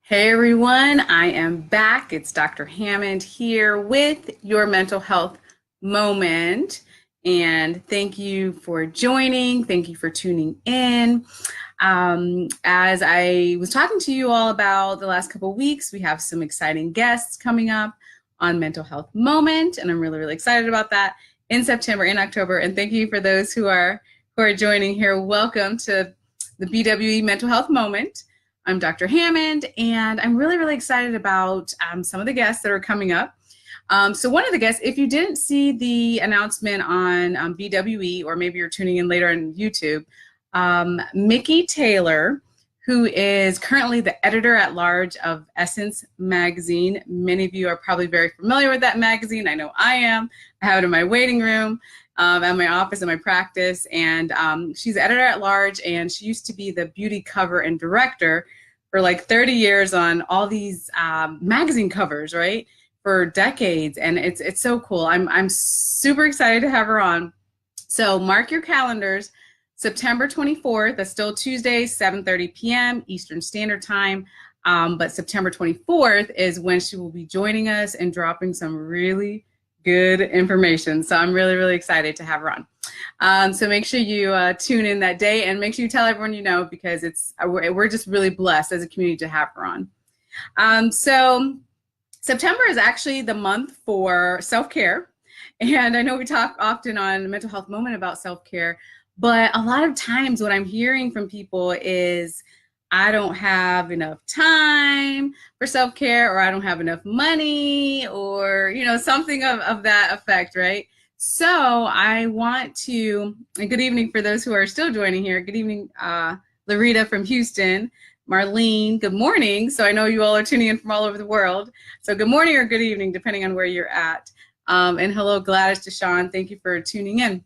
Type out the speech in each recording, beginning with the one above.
Hey everyone, I am back. It's Dr. Hammond here with your mental health moment. And thank you for joining. Thank you for tuning in. As I was talking to you all about the last couple of weeks, we have some exciting guests coming up on Mental Health Moment, and I'm really, really excited about that in September, in October. And thank you for those who are joining here. Welcome to the BWE Mental Health Moment. I'm Dr. Hammond, and I'm really, really excited about some of the guests that are coming up. So one of the guests, if you didn't see the announcement on BWE, or maybe you're tuning in later on YouTube, Mickey Taylor, who is currently the editor-at-large of Essence magazine. Many of you are probably very familiar with that magazine. I know I am. I have it in my waiting room, at my office, in my practice, and she's editor-at-large, and she used to be the beauty cover and director for like 30 years on all these magazine covers, right? For decades, and it's so cool. I'm super excited to have her on. So mark your calendars. September 24th, that's still Tuesday, 7:30 p.m. Eastern Standard Time. But September 24th is when she will be joining us and dropping some really good information. So I'm really, really excited to have her on. So make sure you tune in that day, and make sure you tell everyone you know, because we're just really blessed as a community to have her on. So September is actually the month for self-care. And I know we talk often on Mental Health Moment about self-care, but a lot of times what I'm hearing from people is, I don't have enough time for self-care, or I don't have enough money, or, something of that effect, right? So I want to, and good evening for those who are still joining here. Good evening, Larita from Houston. Marlene, good morning. So I know you all are tuning in from all over the world. So good morning or good evening, depending on where you're at. And hello, Gladys Deshawn. Thank you for tuning in.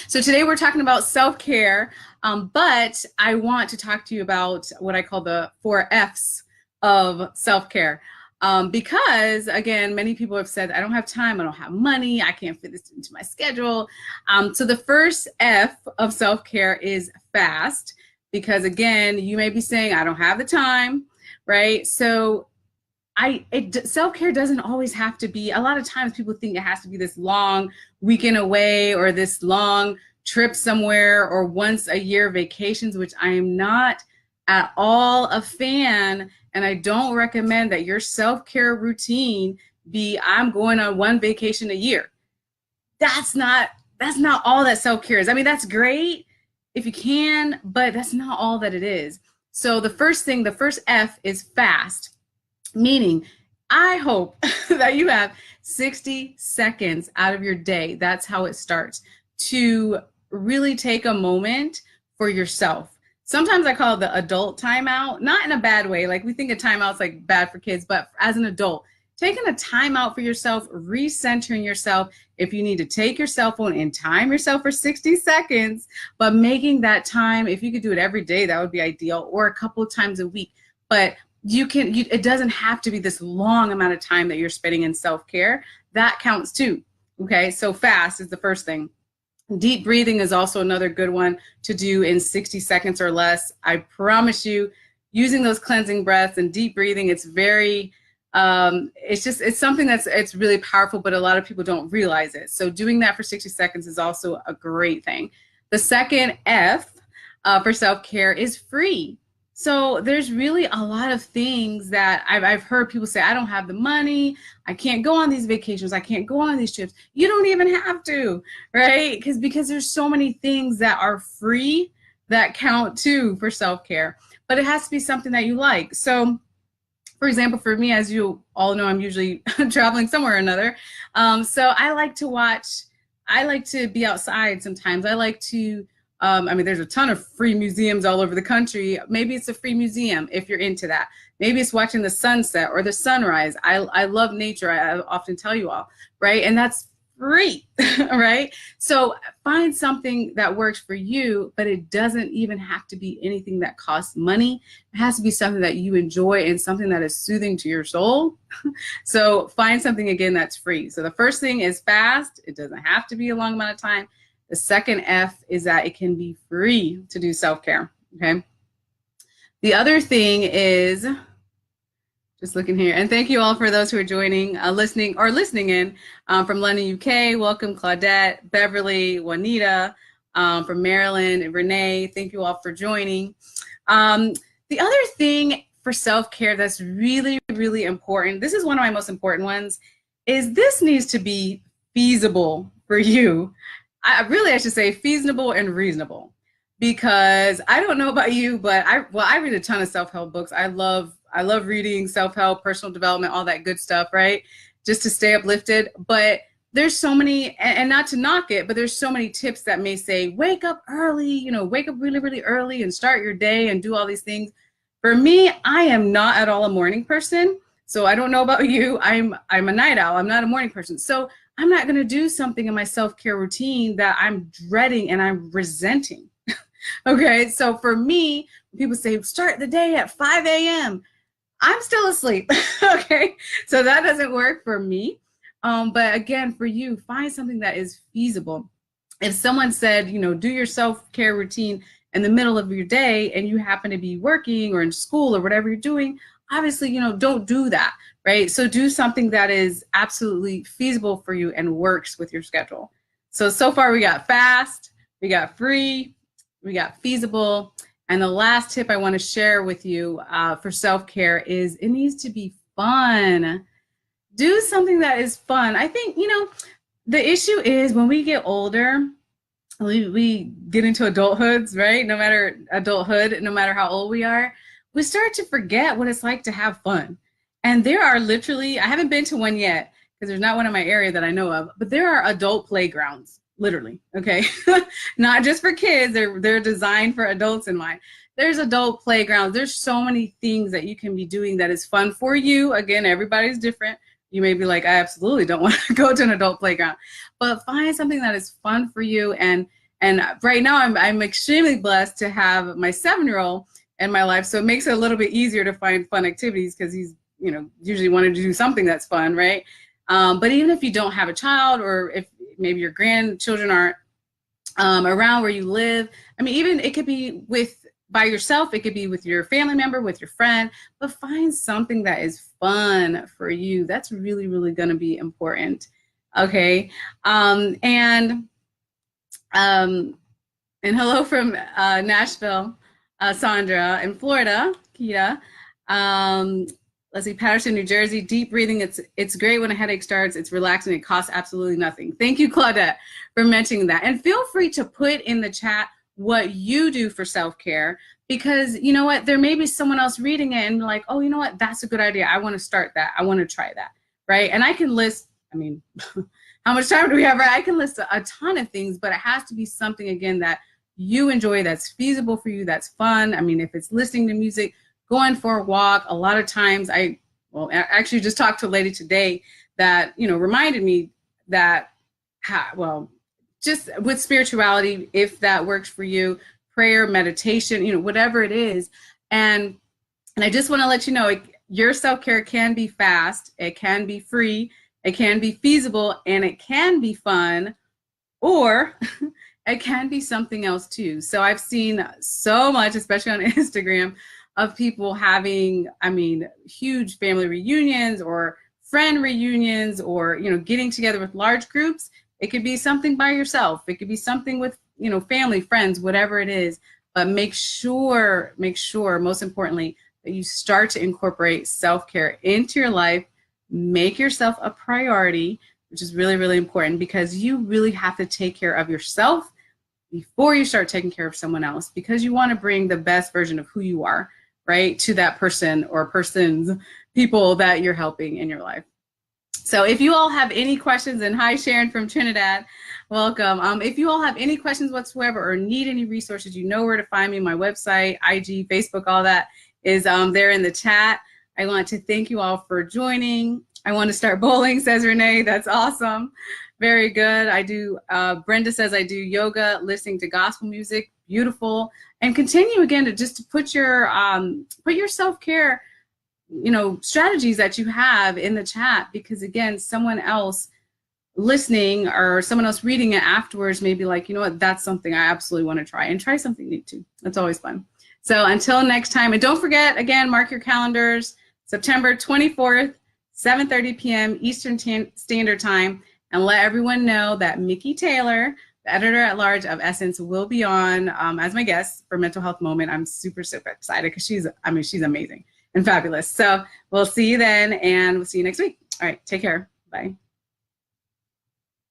So today we're talking about self-care, but I want to talk to you about what I call the 4 F's of self-care. Because again, many people have said, I don't have time, I don't have money, I can't fit this into my schedule. So the first F of self-care is fast, because again, you may be saying, I don't have the time, right? So self-care doesn't always have to be, a lot of times people think it has to be this long weekend away, or this long trip somewhere, or once a year vacations, which I am not at all a fan. And I don't recommend that your self-care routine be, I'm going on one vacation a year. That's not all that self-care is. I mean, that's great if you can, but that's not all that it is. So the first F is fast. Meaning, I hope that you have 60 seconds out of your day. That's how it starts, to really take a moment for yourself. Sometimes I call it the adult timeout, not in a bad way. Like we think a timeout's like bad for kids, but as an adult, taking a timeout for yourself, recentering yourself. If you need to take your cell phone and time yourself for 60 seconds, but making that time, if you could do it every day, that would be ideal, or a couple of times a week. But it doesn't have to be this long amount of time that you're spending in self-care. That counts too. Okay, so fast is the first thing. Deep breathing is also another good one to do in 60 seconds or less. I promise you, using those cleansing breaths and deep breathing, it's very, it's something it's really powerful, but a lot of people don't realize it. So doing that for 60 seconds is also a great thing. The second F for self-care is free. So there's really a lot of things that I've heard people say, I don't have the money, I can't go on these vacations, I can't go on these trips. You don't even have to, right? Because there's so many things that are free that count too for self-care, but it has to be something that you like. So for example, for me, as you all know, I'm usually traveling somewhere or another. So I like to be outside sometimes. I like to, there's a ton of free museums all over the country. Maybe it's a free museum if you're into that. Maybe it's watching the sunset or the sunrise. I love nature. I often tell you all, right? And that's free, right? So find something that works for you, but it doesn't even have to be anything that costs money. It has to be something that you enjoy and something that is soothing to your soul. So find something, again, that's free. So the first thing is fast. It doesn't have to be a long amount of time. The second F is that it can be free to do self-care, okay? The other thing is Just looking here. And thank you all for those who are joining, listening in from London, UK. Welcome, Claudette, Beverly, Juanita, from Maryland, and Renee. Thank you all for joining. The other thing for self-care that's really, really important, this is one of my most important ones, is this needs to be feasible for you. I should say feasible and reasonable, because I don't know about you, but I read a ton of self-help books. I love reading self-help, personal development, all that good stuff, right? Just to stay uplifted. But there's so many, and not to knock it, but there's so many tips that may say, wake up early, wake up really, really early and start your day and do all these things. For me, I am not at all a morning person. So I don't know about you. I'm a night owl. I'm not a morning person. So I'm not going to do something in my self-care routine that I'm dreading and I'm resenting. Okay. So for me, people say, start the day at 5 a.m. I'm still asleep. Okay. So that doesn't work for me. But again, for you, find something that is feasible. If someone said, do your self-care routine in the middle of your day and you happen to be working or in school or whatever you're doing, obviously, don't do that, right? So do something that is absolutely feasible for you and works with your schedule. So far we got fast, we got free, we got feasible. And the last tip I want to share with you for self-care is it needs to be fun. Do something that is fun. I think, the issue is when we get older, we get into adulthoods, right? No matter how old we are, we start to forget what it's like to have fun. And there are literally, I haven't been to one yet because there's not one in my area that I know of, but there are adult playgrounds, literally, okay? Not just for kids, they're designed for adults in mind. There's adult playgrounds. There's so many things that you can be doing that is fun for you. Again, everybody's different. You may be like, I absolutely don't want to go to an adult playground, but find something that is fun for you. And right now I'm extremely blessed to have my 7-year-old in my life. So it makes it a little bit easier to find fun activities because he's, usually wanted to do something that's fun, right? But even if you don't have a child, or if maybe your grandchildren aren't around where you live, even it could be by yourself, it could be with your family member, with your friend, but find something that is fun for you. That's really, really going to be important. Okay. And hello from Nashville, Sandra, in Florida, Kita. Let's see, Patterson, New Jersey, deep breathing. It's great when a headache starts. It's relaxing. It costs absolutely nothing. Thank you, Claudette, for mentioning that. And feel free to put in the chat what you do for self-care, because you know what, there may be someone else reading it and like, oh, you know what, that's a good idea. I want to start that. I want to try that, right? And I can list, how much time do we have, right? I can list a ton of things, but it has to be something, again, that you enjoy, that's feasible for you, that's fun. If it's listening to music, going for a walk. A lot of times I actually just talked to a lady today that, reminded me that, just with spirituality, if that works for you, prayer, meditation, whatever it is. And I just want to let you know, your self-care can be fast, it can be free, it can be feasible, and it can be fun, or it can be something else too. So I've seen so much, especially on Instagram, of people having, huge family reunions or friend reunions, or, getting together with large groups. It could be something by yourself. It could be something with, family, friends, whatever it is. But make sure, most importantly, that you start to incorporate self-care into your life. Make yourself a priority, which is really, really important, because you really have to take care of yourself before you start taking care of someone else, because you want to bring the best version of who you are, right, to that person or persons, people that you're helping in your life. So if you all have any questions, and hi, Sharon from Trinidad, welcome. If you all have any questions whatsoever or need any resources, you know where to find me. My website, IG, Facebook, all that is there in the chat. I want to thank you all for joining. I want to start bowling, says Renee. That's awesome. Very good. I do, Brenda says I do yoga, listening to gospel music. Beautiful. And continue again to put your self-care strategies that you have in the chat, because again, someone else listening or someone else reading it afterwards may be like, you know what, that's something I absolutely want to try, and try something new too. That's always fun. So until next time, and don't forget, again, mark your calendars, September 24th, 7:30 p.m. Eastern Standard Time. And let everyone know that Mickey Taylor, the editor-at-large of Essence, will be on as my guest for Mental Health Moment. I'm super, super excited because she's amazing and fabulous. So we'll see you then, and we'll see you next week. All right, take care. Bye.